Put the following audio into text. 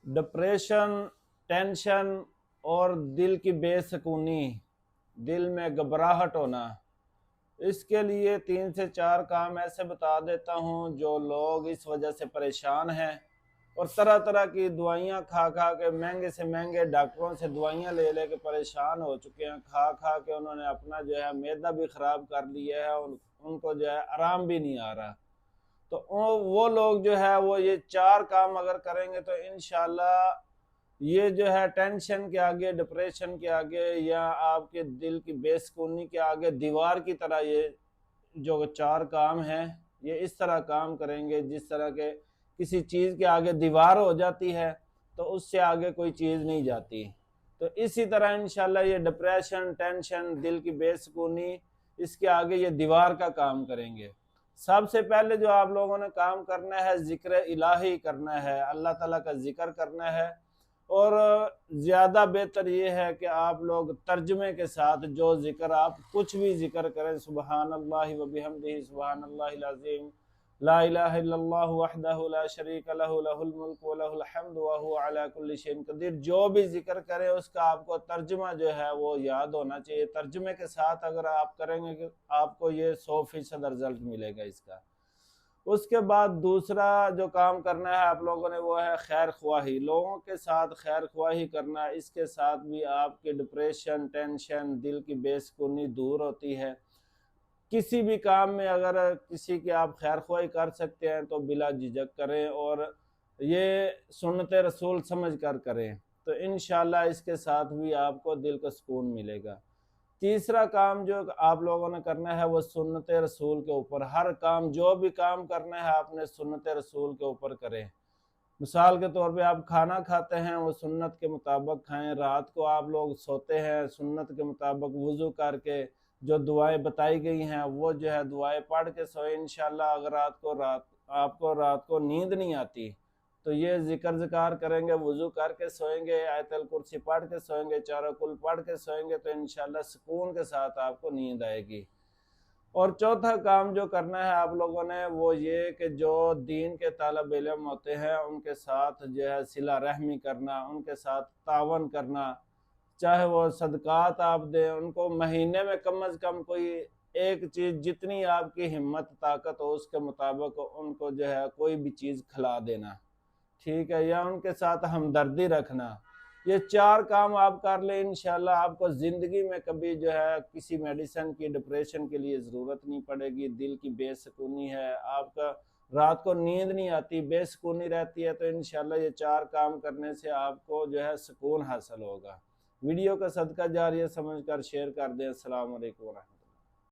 Depression, tension और दिल की बेसुकूनी, दिल में घबराहट होना, इसके लिए 3 से 4 काम ऐसे बता देता हूँ जो लोग इस वजह से परेशान हैं और तरह तरह की दवाइयाँ खा खा के, महंगे से महंगे डॉक्टरों से दवाइयाँ ले ले के परेशान हो चुके हैं। खा खा के उन्होंने अपना जो है मैदा भी ख़राब कर लिया है और उनको जो है आराम भी नहीं आ रहा। तो वो लोग जो है वो ये 4 काम अगर करेंगे तो इंशाल्लाह ये जो है टेंशन के आगे, डिप्रेशन के आगे या आपके दिल की बेसुकूनी के आगे दीवार की तरह ये जो 4 काम हैं ये इस तरह काम करेंगे जिस तरह के किसी चीज़ के आगे दीवार हो जाती है तो उससे आगे कोई चीज़ नहीं जाती। तो इसी तरह इंशाल्लाह ये डिप्रेशन, टेंशन, दिल की बेसुकूनी, इसके आगे ये दीवार का काम करेंगे। सबसे पहले जो आप लोगों ने काम करना है, ज़िक्र इलाही करना है, अल्लाह ताला का ज़िक्र करना है। और ज़्यादा बेहतर ये है कि आप लोग तर्जुमे के साथ जो ज़िक्र, आप कुछ भी ज़िक्र करें, सुबहानल्लाहि व बिहम्दिही सुबहानल्लाहिल अज़ीम, ला इलाहा इल्लल्लाहु वहदहु ला शरीका लहु लहुल मुल्कु व लहुल हम्दु व हुवा अला कुल्लि शैइन क़दीर, जो भी ज़िक्र करें उसका आपको तर्जुमा जो है वो याद होना चाहिए। तर्जुमे के साथ अगर आप करेंगे कि आपको ये 100% रिजल्ट मिलेगा इसका। उसके बाद दूसरा जो काम करना है आप लोगों ने वो है खैर ख्वाही, लोगों के साथ खैर ख्वाही करना। इसके साथ भी आपके डिप्रेशन, टेंशन, दिल की बेसुकूनी दूर होती है। किसी भी काम में अगर किसी की आप खैर ख्वाही कर सकते हैं तो बिला झिझक करें और ये सुन्नत रसूल समझ कर करें, तो इंशाल्लाह इसके साथ भी आपको दिल को सुकून मिलेगा। तीसरा काम जो आप लोगों ने करना है वो सुन्नत रसूल के ऊपर, हर काम, जो भी काम करना है आपने सुन्नत रसूल के ऊपर करें। मिसाल के तौर पे आप खाना खाते हैं वो सुन्नत के मुताबिक खाएं, रात को आप लोग सोते हैं सुन्नत के मुताबिक वज़ू करके जो दुआएं बताई गई हैं वो जो है दुआएं पढ़ के सोए। इंशाल्लाह अगर आपको रात को नींद नहीं आती तो ये ज़िक्र ज़िकार करेंगे, वज़ू करके सोएंगे, आयतल कुर्सी पढ़ के सोएंगे, चारों कुल पढ़ के सोएंगे तो इंशाल्लाह सुकून के साथ आपको नींद आएगी। और चौथा काम जो करना है आप लोगों ने वो ये कि जो दीन के तालिब इल्म होते हैं उनके साथ जो है सिला रहमी करना, उनके साथ तावन करना, चाहे वो सदकात आप दें उनको, महीने में कम अज़ कम कोई एक चीज़, जितनी आपकी हिम्मत ताकत हो उसके मुताबिक उनको जो है कोई भी चीज़ खिला देना, ठीक है, या उनके साथ हमदर्दी रखना। ये 4 काम आप कर लें इंशाल्लाह आपको ज़िंदगी में कभी जो है किसी मेडिसिन की, डिप्रेशन के लिए ज़रूरत नहीं पड़ेगी। दिल की बेसुकूनी है, आपका रात को नींद नहीं आती, बेसुकूनी रहती है, तो इंशाल्लाह ये 4 काम करने से आपको जो है सुकून हासिल होगा। वीडियो का सदका जारिया समझकर शेयर कर दें। अस्सलाम वालेकुम।